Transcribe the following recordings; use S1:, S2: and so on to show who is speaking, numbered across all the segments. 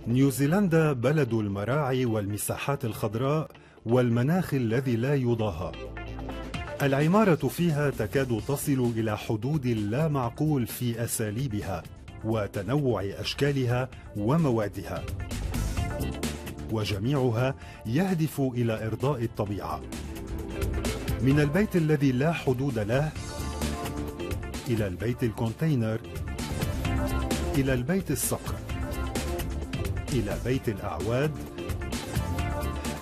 S1: نيوزيلندا بلد المراعي والمساحات الخضراء والمناخ الذي لا يضاهى. العمارة فيها تكاد تصل إلى حدود لا معقول في أساليبها وتنوع أشكالها وموادها، وجميعها يهدف إلى إرضاء الطبيعة، من البيت الذي لا حدود له إلى البيت الكونتينر، إلى البيت الصقر، إلى بيت الأعواد.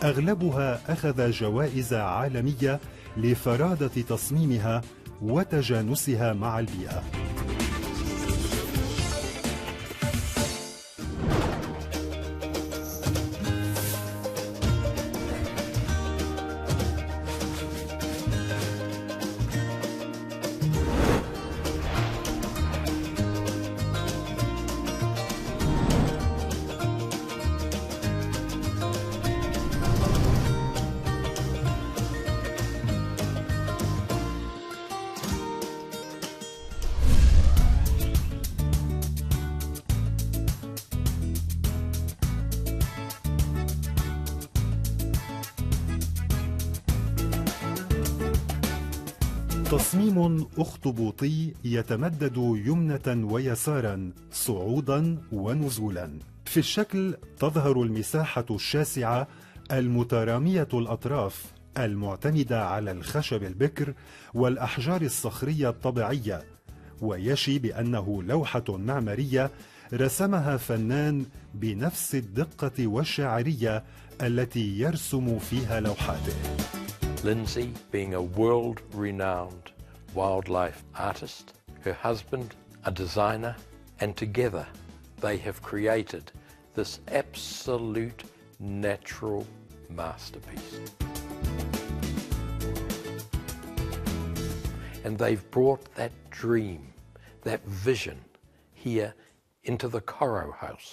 S1: أغلبها أخذ جوائز عالمية لفرادة تصميمها وتجانسها مع البيئة. تصميم أخطبوطي يتمدد يمنة ويسارا، صعودا ونزولا. في الشكل تظهر المساحة الشاسعة المترامية الأطراف المعتمدة على الخشب البكر والأحجار الصخرية الطبيعية، ويشي بأنه لوحة معمارية رسمها فنان بنفس الدقة والشاعرية التي يرسم فيها لوحاته.
S2: Lindsay being a world-renowned wildlife artist, her husband a designer, and together they have created this absolute natural masterpiece. And they've brought that dream, that vision here into the Coro house.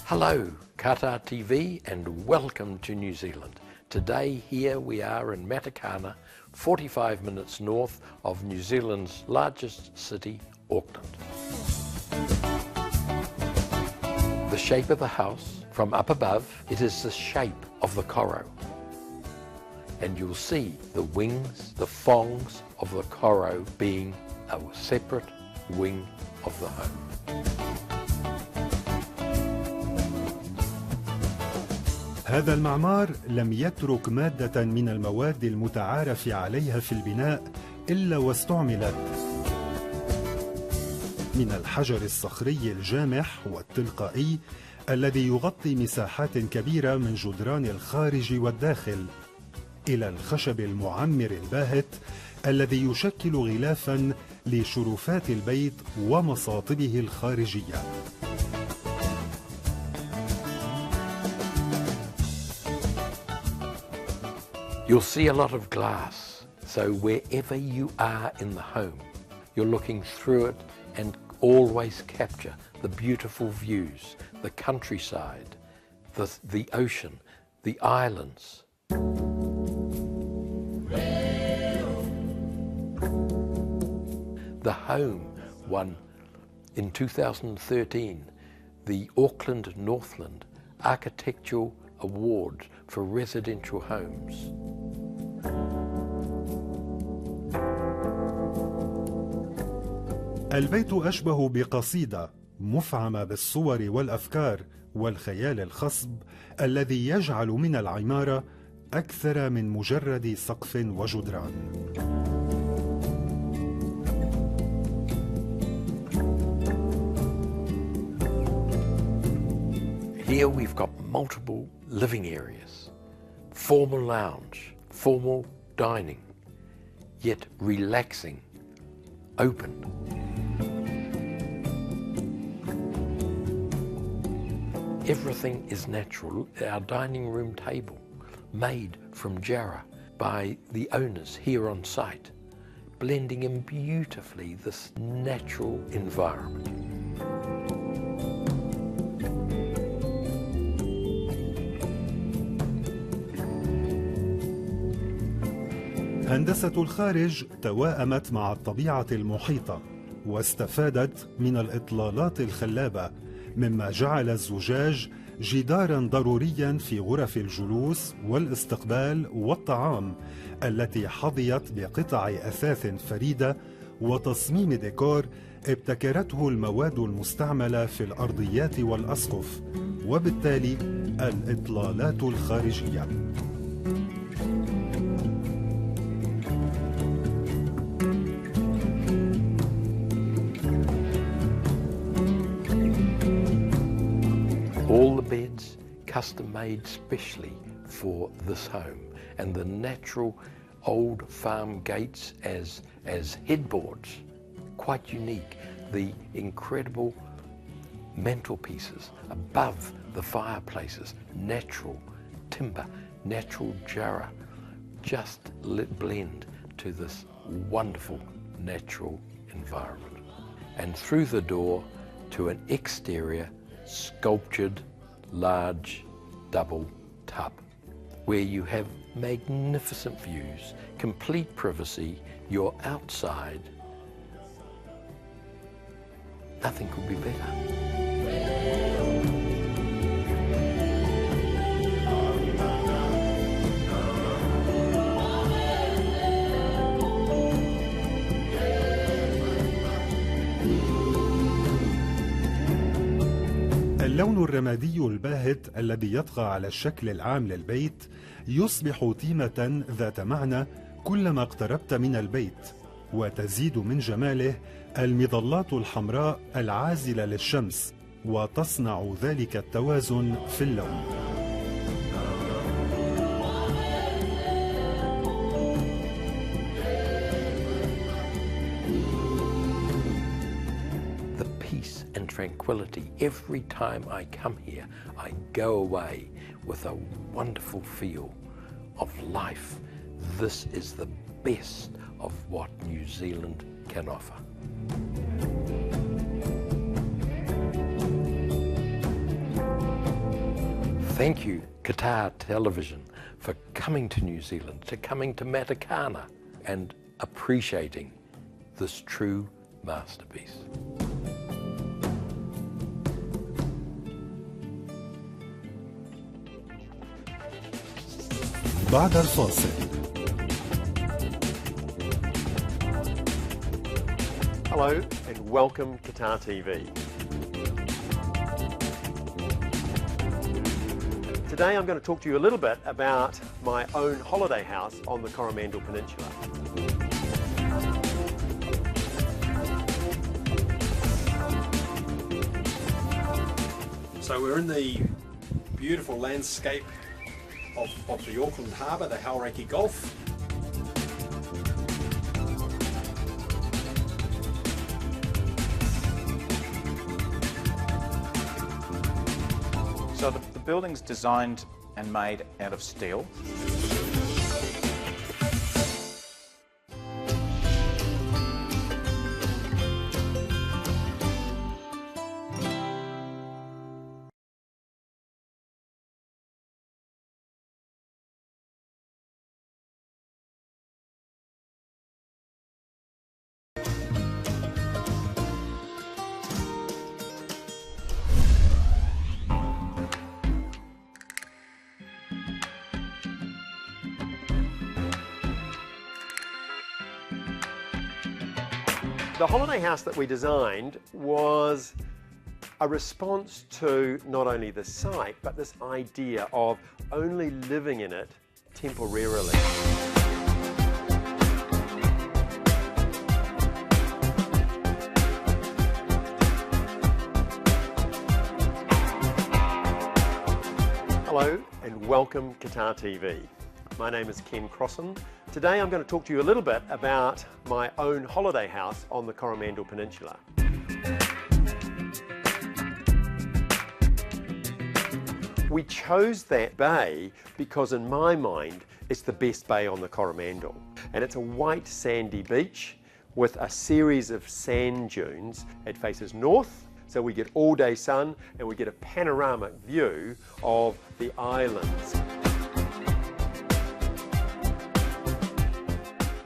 S2: Hello, Qatar TV, and welcome to New Zealand. Today here we are in Matakana, 45 minutes north of New Zealand's largest city, Auckland. The shape of the house, from up above, it is the shape of the Coro. And you'll see the wings, the thongs of the Coro being a separate wing of the home.
S1: هذا المعمار لم يترك مادة من المواد المتعارف عليها في البناء إلا واستعملت، من الحجر الصخري الجامح والتلقائي الذي يغطي مساحات كبيرة من جدران الخارج والداخل، إلى الخشب المعمر الباهت الذي يشكل غلافا لشرفات البيت ومصاطبه الخارجية.
S2: You'll see a lot of glass, so wherever you are in the home, you're looking through it and always capture the beautiful views, the countryside, the ocean, the islands. The home won in 2013 the Auckland Northland Architectural Award for residential homes.
S1: البيت أشبه بقصيدة مفعمة بالصور والأفكار والخيال الخصب الذي يجعل من العمارة أكثر من مجرد سقف وجدران.
S2: Here we've got multiple living areas, formal lounge, formal dining, yet relaxing, open. Everything is natural. Our dining room table, made from jarrah by the owners here on site, blending in beautifully this natural environment.
S1: هندسة الخارج توائمت مع الطبيعة المحيطة واستفادت من الإطلالات الخلابة، مما جعل الزجاج جداراً ضرورياً في غرف الجلوس والاستقبال والطعام، التي حظيت بقطع أثاث فريدة وتصميم ديكور ابتكرته المواد المستعملة في الأرضيات والأسقف، وبالتالي الإطلالات الخارجية.
S2: All the beds custom made specially for this home, and the natural old farm gates as headboards, quite unique. The incredible mantelpieces above the fireplaces, natural timber, natural jarrah, just blend to this wonderful natural environment. And through the door to an exterior sculptured large double tub where you have magnificent views, complete privacy, you're outside. Nothing could be better.
S1: اللون الرمادي الباهت الذي يطغى على الشكل العام للبيت يصبح تيمة ذات معنى كلما اقتربت من البيت، وتزيد من جماله المظلات الحمراء العازلة للشمس، وتصنع ذلك التوازن في اللون.
S2: Tranquility. Every time I come here, I go away with a wonderful feel of life. This is the best of what New Zealand can offer. Thank you, Qatar Television, for coming to New Zealand, to coming to Matakana and appreciating this true masterpiece.
S1: بعد الفاصل.
S3: Hello and welcome Qatar TV. Today I'm going to talk to you a little bit about my own holiday house on the Coromandel Peninsula. So we're in the beautiful landscape of the Auckland Harbour, the Hauraki Gulf.
S4: So the building's designed and made out of steel.
S3: The holiday house that we designed was a response to not only the site, but this idea of only living in it temporarily. Hello and welcome Qatar TV. My name is Ken Crossan. Today I'm going to talk to you a little bit about my own holiday house on the Coromandel Peninsula. We chose that bay because in my mind it's the best bay on the Coromandel, and it's a white sandy beach with a series of sand dunes. It faces north, so we get all day sun and we get a panoramic view of the islands.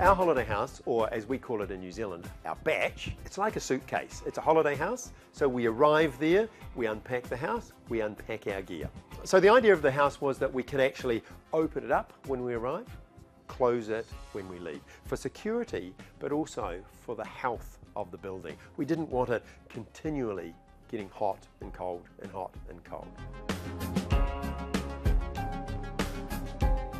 S3: Our holiday house, or as we call it in New Zealand, our batch, it's like a suitcase. It's a holiday house, so we arrive there, we unpack the house, we unpack our gear. So the idea of the house was that we can actually open it up when we arrive, close it when we leave, for security, but also for the health of the building. We didn't want it continually getting hot and cold and hot and cold.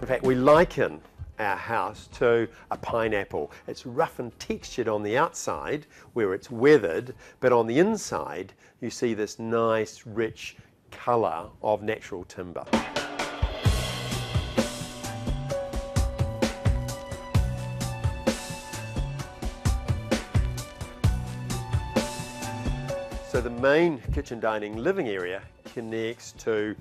S3: In fact, we liken our house to a pineapple. It's rough and textured on the outside where it's weathered, but on the inside you see this nice rich colour of natural timber. So the main kitchen dining living area connects to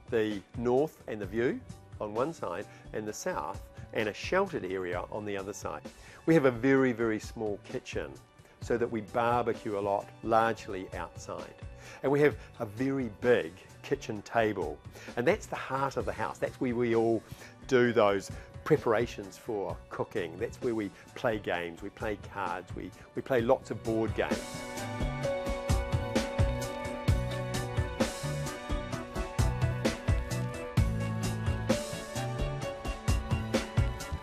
S3: the north and the view on one side and the south and a sheltered area on the other side. We have a very, very small kitchen so that we barbecue a lot, largely outside. And we have a very big kitchen table, and that's the heart of the house. That's where we all do those preparations for cooking. That's where we play games, we play cards, we play lots of board games.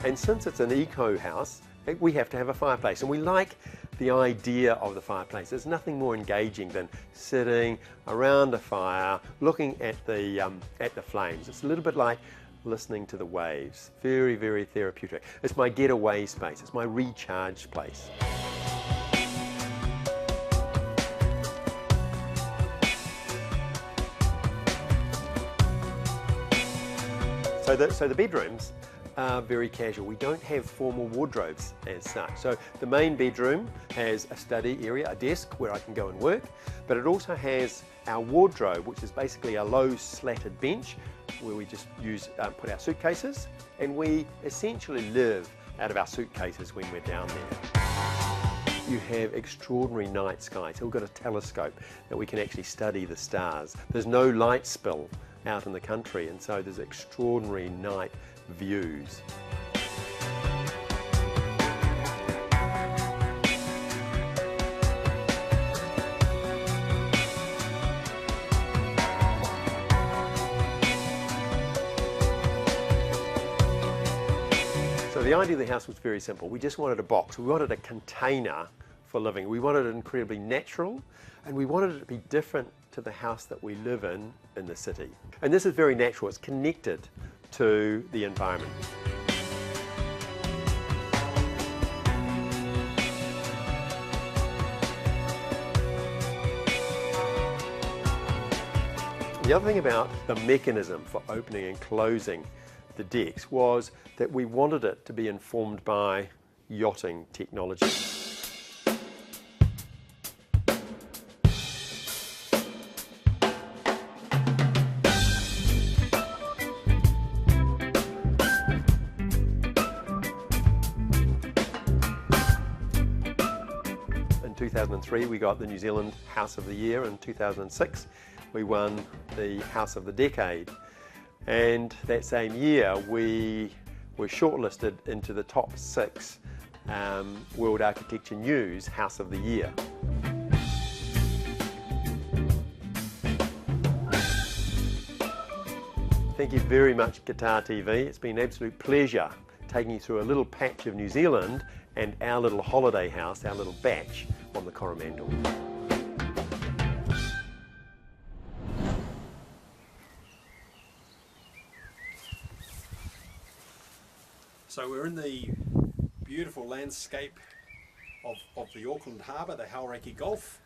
S3: And since it's an eco house, we have to have a fireplace, and we like the idea of the fireplace. There's nothing more engaging than sitting around a fire, looking at the flames. It's a little bit like listening to the waves. Very, very therapeutic. It's my getaway space. It's my recharge place. So the bedrooms are very casual. We don't have formal wardrobes as such. So the main bedroom has a study area, a desk where I can go and work, but it also has our wardrobe, which is basically a low slatted bench where we just put our suitcases, and we essentially live out of our suitcases when we're down there. You have extraordinary night sky. So we've got a telescope that we can actually study the stars. There's no light spill out in the country, and so there's extraordinary night views. So the idea of the house was very simple. We just wanted a box. We wanted a container for living. We wanted it incredibly natural, and we wanted it to be different to the house that we live in the city. And this is very natural. It's connected to the environment. The other thing about the mechanism for opening and closing the decks was that we wanted it to be informed by yachting technology. In 2003 we got the New Zealand House of the Year. In 2006 we won the House of the Decade, and that same year we were shortlisted into the top 6 World Architecture News House of the Year. Thank you very much, Qatar TV. It's been an absolute pleasure taking you through a little patch of New Zealand and our little holiday house, our little batch on the Coromandel.
S1: So we're in the beautiful landscape of the Auckland Harbour, the Hauraki Gulf,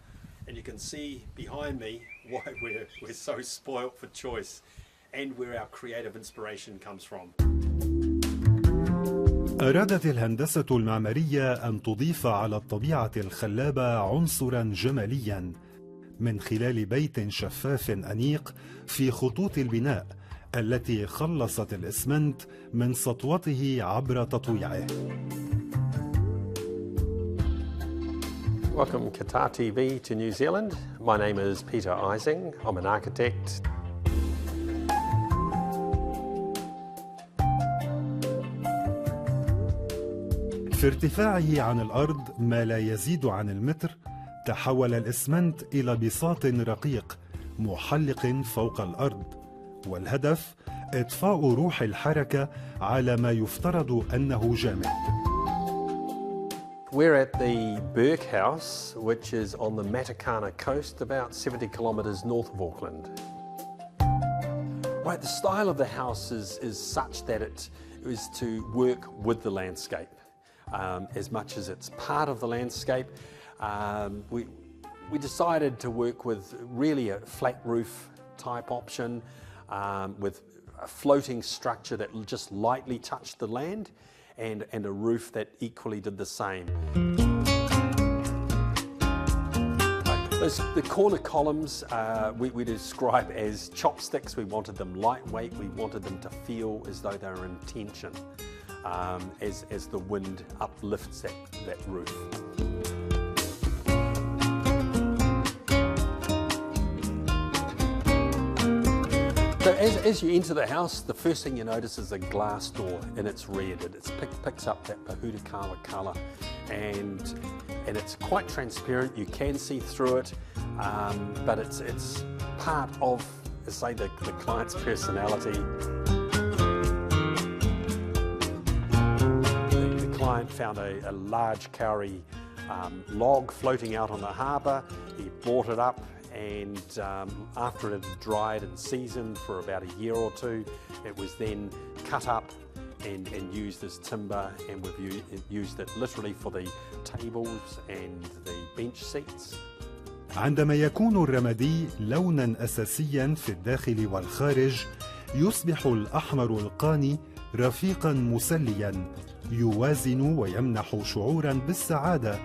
S1: and you can see behind me why we're so spoilt for choice and where our creative inspiration comes from.
S5: أرادت الهندسة المعمارية أن تضيف على الطبيعة الخلابة عنصراً جمالياً من خلال بيت شفاف أنيق في خطوط البناء التي خلصت الإسمنت من سطوته عبر تطويعه.
S3: Welcome Qatar TV to New Zealand. My name is Peter Ising. I'm an architect.
S1: في ارتفاعه عن الأرض ما لا يزيد عن المتر، تحول الإسمنت إلى بساط رقيق محلق فوق الأرض، والهدف إضفاء روح الحركة على ما يفترض أنه جامد.
S3: We're at the Burke House, which is on the Matakana coast, about 70 kilometres north of Auckland. Right, the style of the house is such that it is to work with the landscape. As much as it's part of the landscape, we decided to work with really a flat roof type option, with a floating structure that just lightly touched the land, and a roof that equally did the same. The corner columns we describe as chopsticks. We wanted them lightweight. We wanted them to feel as though they were in tension as the wind uplifts that roof. So as you enter the house, the first thing you notice is a glass door, and it's red. It picks up that Pahutakawa colour, and it's quite transparent. You can see through it, but it's part of, say, the client's personality. The client found a large kauri log floating out on the harbour. He brought it up, and after it had dried and seasoned for about a year or two, it was then cut up and used as timber, and we've used it literally for the tables and the bench seats.
S1: عندما يكون الرمادي لوناً أساسياً في الداخل والخارج، يصبح الأحمر القاني رفيقاً مسلياً يوازن ويمنح شعوراً بالسعادة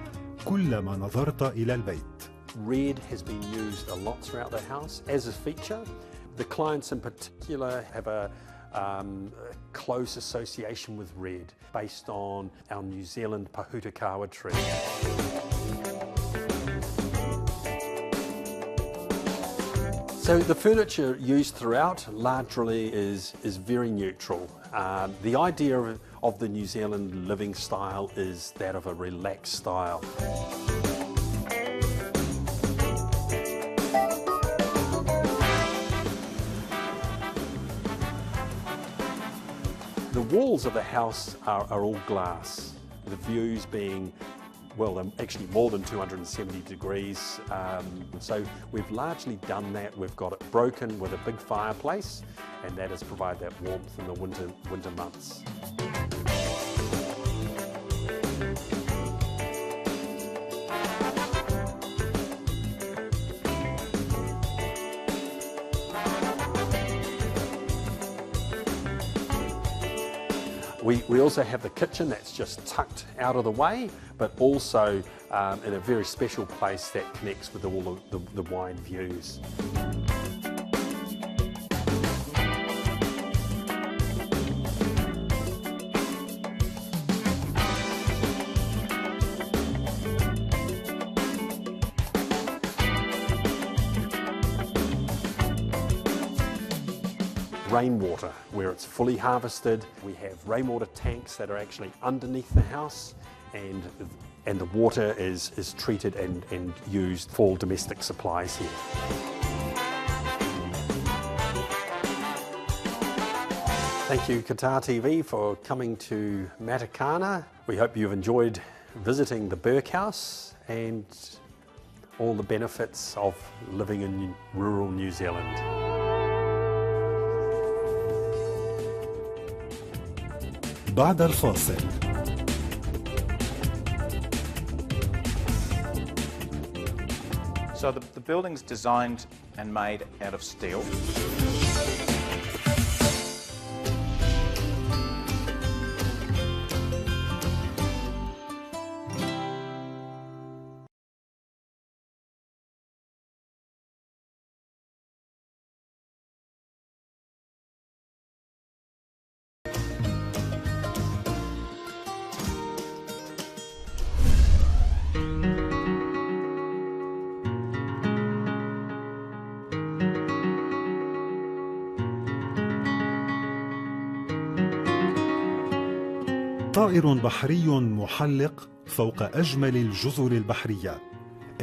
S1: كلما نظرت إلى البيت.
S3: Red has been used a lot throughout the house as a feature. The clients in particular have a close association with red based on our New Zealand Pahutakawa tree. So the furniture used throughout largely is very neutral. The idea of the New Zealand living style is that of a relaxed style. The walls of the house are all glass. The views being, well, actually more than 270 degrees. So we've largely done that. We've got it broken with a big fireplace, and that has provided that warmth in the winter months. We also have the kitchen that's just tucked out of the way, but also in a very special place that connects with all the wide views. Rainwater, where it's fully harvested. We have rainwater tanks that are actually underneath the house, and the water is treated and used for domestic supplies here. Thank you, Qatar TV, for coming to Matakana. We hope you've enjoyed visiting the Burke House and all the benefits of living in rural New Zealand.
S1: بعد الفاصل.
S4: So the building's designed and made out of steel.
S1: طائر بحري محلق فوق أجمل الجزر البحرية،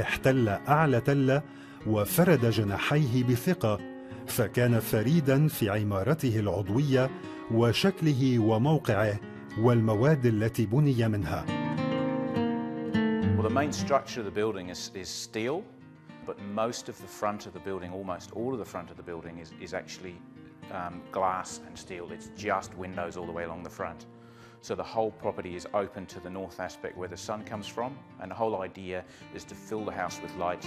S1: احتل أعلى تلة وفرد جناحيه بثقة، فكان فريدا في عمارته العضوية وشكله وموقعه والمواد التي بني منها.
S4: Well, the main structure of the building is steel, but most of the front of the building, almost all of the front of the building is actually glass and steel. It's just windows all the way along the front. So the whole property is open to the north aspect where the sun comes from, and the whole idea is to fill the house with light.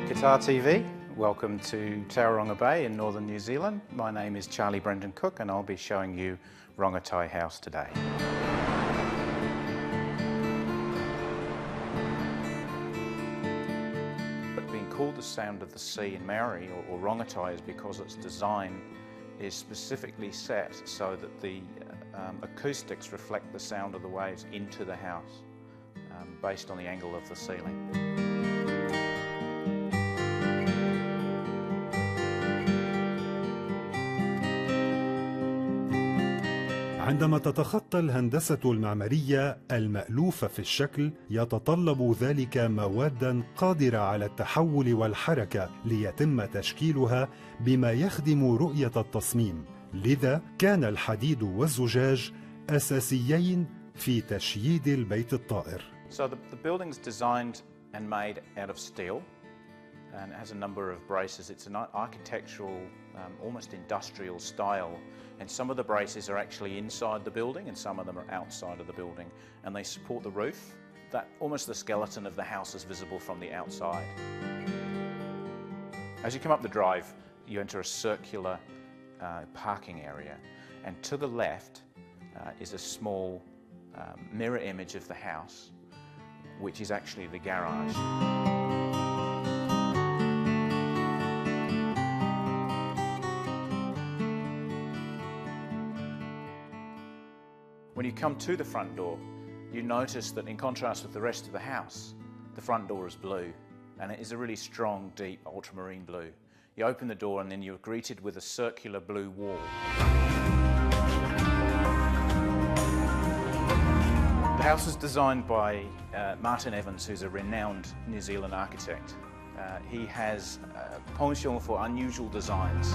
S4: Qatar TV, welcome to Tauranga Bay in northern New Zealand. My name is Charlie Brendan Cook and I'll be showing you Rongotai House today. Being called the sound of the sea in Maori or Rongotai is because its design is specifically set so that the acoustics reflect the sound of the waves into the house based on the angle of the ceiling.
S1: عندما تتخطى الهندسة المعمارية المألوفة في الشكل، يتطلب ذلك موادا قادرة على التحول والحركة ليتم تشكيلها بما يخدم رؤية التصميم. لذا كان الحديد والزجاج أساسيين في تشييد البيت الطائر.
S4: So the building's designed and made out of steel and it has a number of braces. It's an architectural, almost industrial style, and some of the braces are actually inside the building and some of them are outside of the building, and they support the roof. That almost the skeleton of the house is visible from the outside. As you come up the drive, you enter a circular parking area, and to the left is a small mirror image of the house, which is actually the garage. When you come to the front door, you notice that in contrast with the rest of the house, the front door is blue, and it is a really strong, deep ultramarine blue. You open the door and then you're greeted with a circular blue wall. The house was designed by Martin Evans, who's a renowned New Zealand architect. He has penchant for unusual designs.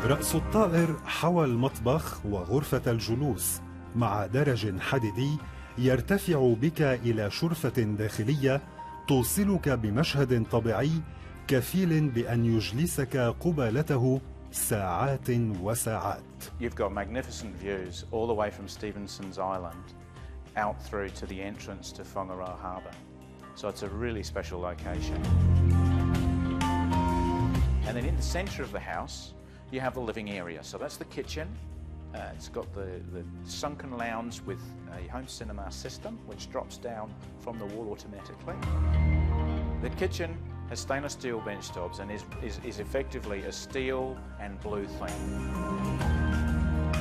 S1: رأس الطائر حوى المطبخ وغرفة الجلوس مع درج حديدي يرتفع بك إلى شرفة داخلية توصلك بمشهد طبيعي كفيل بأن يجلسك قبالته ساعات وساعات.
S4: You've got magnificent views all the way from Stevenson's Island out through to the entrance to Whangaroa Harbour. So it's a really special location. And then in the centre of the house, you have the living area. So that's the kitchen. It's got the sunken lounge with a home cinema system which drops down from the wall automatically. The kitchen has stainless steel bench tops and is effectively a steel and blue theme.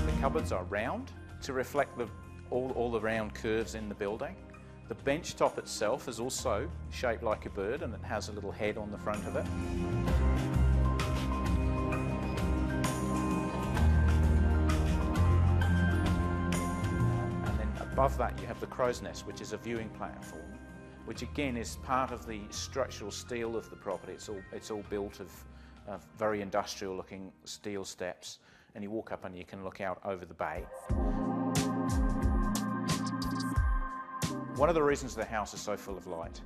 S4: The cupboards are round to reflect all the round curves in the building. The bench top itself is also shaped like a bird and it has a little head on the front of it. Above that you have the crow's nest, which is a viewing platform, which again is part of the structural steel of the property. It's all built of very industrial looking steel steps, and you walk up and you can look out over the bay. One of the reasons the house is so full of light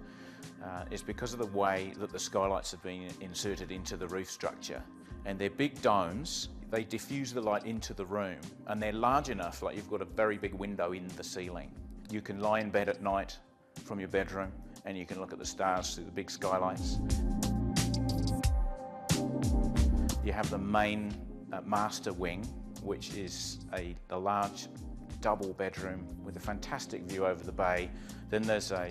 S4: is because of the way that the skylights have been inserted into the roof structure, and they're big domes. They diffuse the light into the room, and they're large enough, like you've got a very big window in the ceiling. You can lie in bed at night from your bedroom and you can look at the stars through the big skylights. You have the main master wing, which is a large double bedroom with a fantastic view over the bay. Then there's a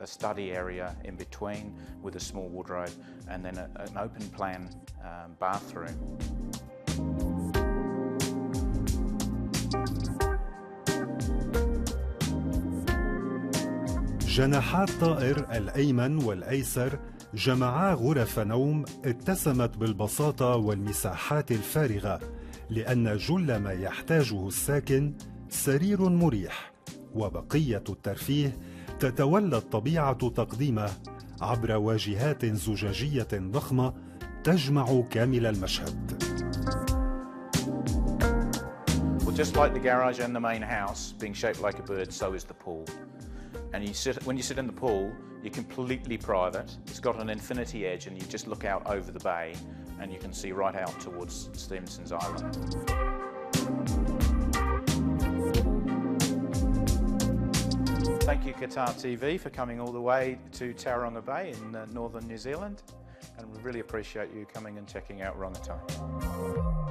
S4: study area in between with a small wardrobe, and then an open plan bathroom.
S1: جناحا الطائر الأيمن والأيسر جمعا غرف نوم اتسمت بالبساطة والمساحات الفارغة، لأن جل ما يحتاجه الساكن سرير مريح، وبقية الترفيه تتولى الطبيعة تقديمه عبر واجهات زجاجية ضخمة تجمع كامل المشهد.
S4: Well, just like the garage and the main house being shaped like a bird, so is the pool. And when you sit in the pool, you're completely private. It's got an infinity edge, and you just look out over the bay, and you can see right out towards Stevenson's Island. Thank you, Qatar TV, for coming all the way to Tauranga Bay in northern New Zealand, and we really appreciate you coming and checking out Rangatahi.